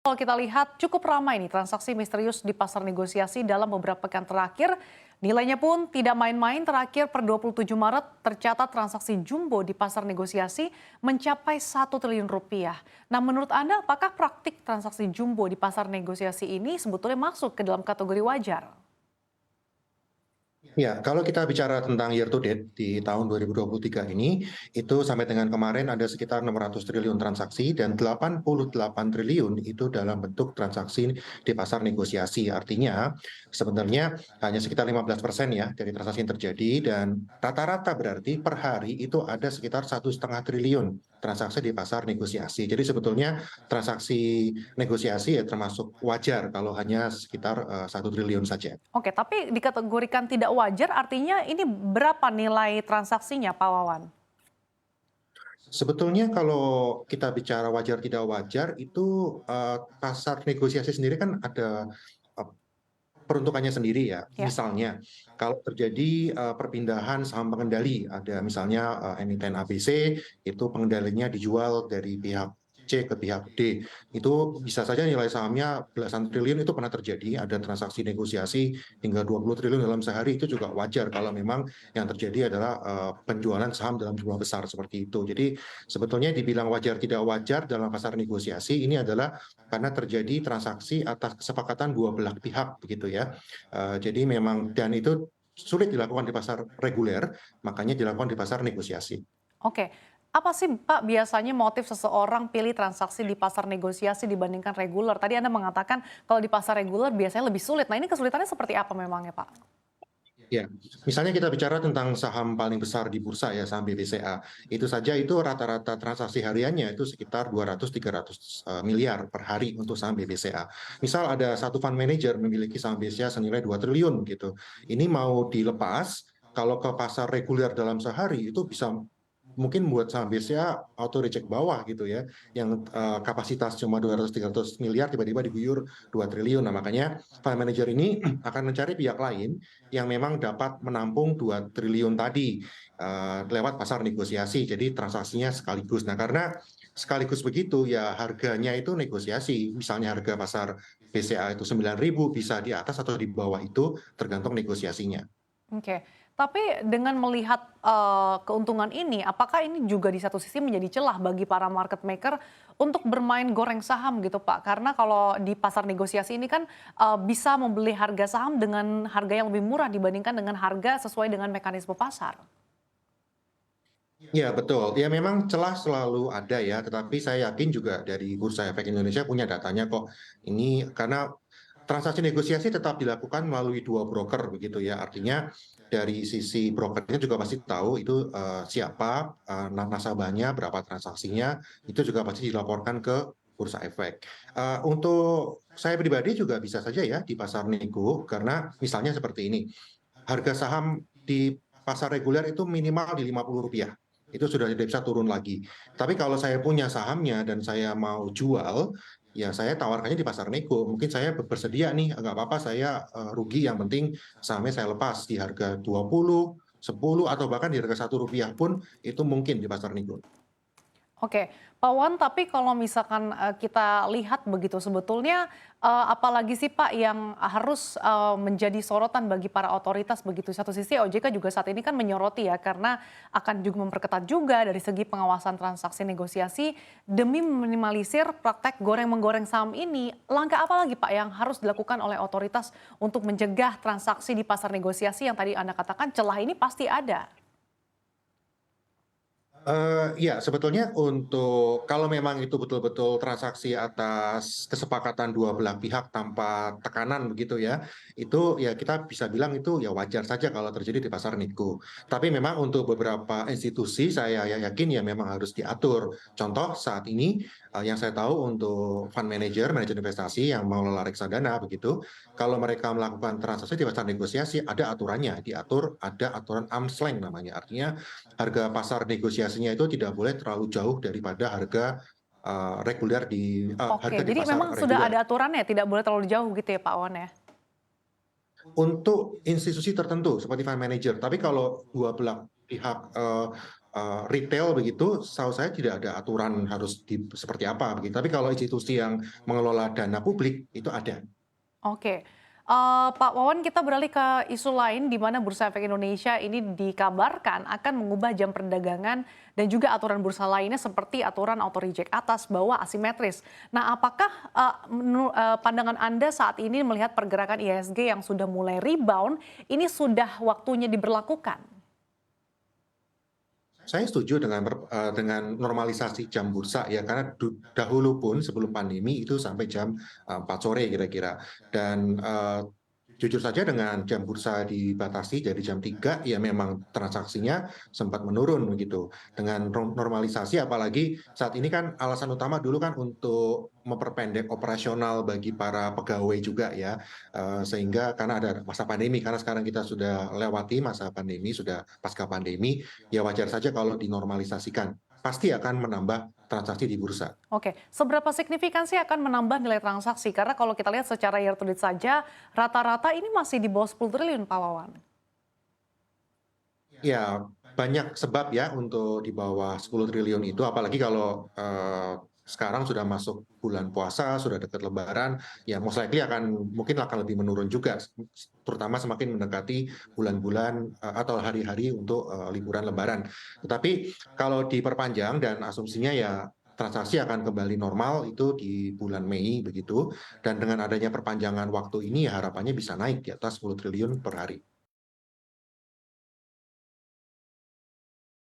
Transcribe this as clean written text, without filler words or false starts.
Kalau kita lihat cukup ramai nih transaksi misterius di pasar negosiasi dalam beberapa pekan terakhir. Nilainya pun tidak main-main. Terakhir per 27 Maret tercatat transaksi jumbo di pasar negosiasi mencapai 1 triliun rupiah. Nah, menurut Anda apakah praktik transaksi jumbo di pasar negosiasi ini sebetulnya masuk ke dalam kategori wajar? Ya, kalau kita bicara tentang year to date di tahun 2023 ini, itu sampai dengan kemarin ada sekitar 600 triliun transaksi dan 88 triliun itu dalam bentuk transaksi di pasar negosiasi. Artinya sebenarnya hanya sekitar 15% ya dari transaksi yang terjadi dan rata-rata berarti per hari itu ada sekitar 1,5 triliun transaksi di pasar negosiasi. Jadi sebetulnya transaksi negosiasi ya termasuk wajar kalau hanya sekitar 1 triliun saja. Oke, tapi dikategorikan tidak wajar artinya ini berapa nilai transaksinya, Pak Wawan? Sebetulnya kalau kita bicara wajar tidak wajar itu, pasar negosiasi sendiri kan ada, eee, peruntukannya sendiri ya. Ya. Misalnya kalau terjadi, perpindahan saham pengendali, ada misalnya, emiten ABC itu pengendalinya dijual dari pihak C ke pihak D, itu bisa saja nilai sahamnya belasan triliun itu pernah terjadi, ada transaksi negosiasi hingga 20 triliun dalam sehari, itu juga wajar kalau memang yang terjadi adalah, penjualan saham dalam jumlah besar seperti itu. Jadi sebetulnya dibilang wajar tidak wajar dalam pasar negosiasi ini adalah karena terjadi transaksi atas kesepakatan dua belah pihak begitu ya. Jadi memang dan itu sulit dilakukan di pasar reguler, makanya dilakukan di pasar negosiasi. Oke, apa sih Pak biasanya motif seseorang pilih transaksi di pasar negosiasi dibandingkan reguler? Tadi Anda mengatakan kalau di pasar reguler biasanya lebih sulit. Nah, ini kesulitannya seperti apa memangnya Pak? Ya, misalnya kita bicara tentang saham paling besar di bursa ya, saham BBCA. Itu saja itu rata-rata transaksi hariannya itu sekitar 200-300 miliar per hari untuk saham BBCA. Misal ada satu fund manager memiliki saham BCA senilai 2 triliun gitu. Ini mau dilepas, kalau ke pasar reguler dalam sehari itu bisa mungkin buat saham BCA auto reject bawah gitu ya, yang kapasitas cuma 200-300 miliar tiba-tiba diguyur 2 triliun. Nah makanya fund manager ini akan mencari pihak lain yang memang dapat menampung 2 triliun tadi lewat pasar negosiasi. Jadi transaksinya sekaligus. Nah, karena sekaligus begitu ya harganya itu negosiasi. Misalnya harga pasar BCA itu 9.000 bisa di atas atau di bawah itu tergantung negosiasinya. Oke, tapi dengan melihat, keuntungan ini, apakah ini juga di satu sisi menjadi celah bagi para market maker untuk bermain goreng saham gitu, Pak? Karena kalau di pasar negosiasi ini kan, bisa membeli harga saham dengan harga yang lebih murah dibandingkan dengan harga sesuai dengan mekanisme pasar. Ya betul. Ya memang celah selalu ada ya, tetapi saya yakin juga dari Bursa Efek Indonesia punya datanya kok. Ini karena transaksi negosiasi tetap dilakukan melalui dua broker begitu ya. Artinya dari sisi brokernya juga pasti tahu itu siapa nasabahnya, berapa transaksinya, itu juga pasti dilaporkan ke Bursa Efek. Untuk saya pribadi juga bisa saja ya di pasar nego, karena misalnya seperti ini, harga saham di pasar reguler itu minimal di Rp50, itu sudah tidak bisa turun lagi. Tapi kalau saya punya sahamnya dan saya mau jual, ya saya tawarkannya di pasar nego. Mungkin saya bersedia nih, nggak apa-apa saya rugi, yang penting sahamnya saya lepas di harga 20, 10, atau bahkan di harga Rp1 pun itu mungkin di pasar nego. Oke, Pak Wan, tapi kalau misalkan, kita lihat begitu sebetulnya, apalagi sih Pak yang harus, menjadi sorotan bagi para otoritas begitu? Satu sisi OJK juga saat ini kan menyoroti ya karena akan juga memperketat juga dari segi pengawasan transaksi negosiasi demi meminimalisir praktek goreng-menggoreng saham ini. Langkah apa lagi Pak yang harus dilakukan oleh otoritas untuk mencegah transaksi di pasar negosiasi yang tadi Anda katakan celah ini pasti ada? Iya, sebetulnya untuk kalau memang itu betul-betul transaksi atas kesepakatan dua belah pihak tanpa tekanan begitu ya, itu ya kita bisa bilang itu ya wajar saja kalau terjadi di pasar nego. Tapi memang untuk beberapa institusi saya ya yakin ya memang harus diatur. Contoh saat ini, yang saya tahu untuk fund manager, manajer investasi yang mengelola reksadana begitu, kalau mereka melakukan transaksi di pasar negosiasi ada aturannya, diatur ada aturan arm's length namanya. Artinya harga pasar negosiasinya itu tidak boleh terlalu jauh daripada harga, reguler Oke, harga di jadi pasar memang sudah reguler. ada aturannya tidak boleh terlalu jauh gitu ya Pak Wan ya? Untuk institusi tertentu seperti fund manager, tapi kalau dua belah pihak, retail begitu, setahu saya tidak ada aturan harus seperti apa begitu. Tapi kalau institusi yang mengelola dana publik itu ada. Oke. Pak Wawan, kita beralih ke isu lain di mana Bursa Efek Indonesia ini dikabarkan akan mengubah jam perdagangan dan juga aturan bursa lainnya seperti aturan auto reject atas bawah asimetris. Nah, apakah pandangan Anda saat ini melihat pergerakan IHSG yang sudah mulai rebound, ini sudah waktunya diberlakukan? Saya setuju dengan normalisasi jam bursa ya, karena dahulu pun sebelum pandemi itu sampai jam 4 sore kira-kira. Dan jujur saja dengan jam bursa dibatasi dari jam 3 ya memang transaksinya sempat menurun begitu. Dengan normalisasi, apalagi saat ini kan alasan utama dulu kan untuk memperpendek operasional bagi para pegawai juga ya. Sehingga karena ada masa pandemi, karena sekarang kita sudah lewati masa pandemi, sudah pasca pandemi, ya wajar saja kalau dinormalisasikan. Pasti akan menambah transaksi di bursa. Oke, seberapa signifikan sih akan menambah nilai transaksi? Karena kalau kita lihat secara year to date saja, rata-rata ini masih di bawah 10 triliun, Pak Wawan. Ya, banyak sebab ya untuk di bawah 10 triliun itu, apalagi kalau sekarang sudah masuk bulan puasa, sudah dekat Lebaran, ya most likely mungkin akan lebih menurun juga, terutama semakin mendekati bulan-bulan atau hari-hari untuk liburan Lebaran. Tetapi kalau diperpanjang dan asumsinya ya transaksi akan kembali normal itu di bulan Mei begitu, dan dengan adanya perpanjangan waktu ini ya harapannya bisa naik di atas 10 triliun per hari.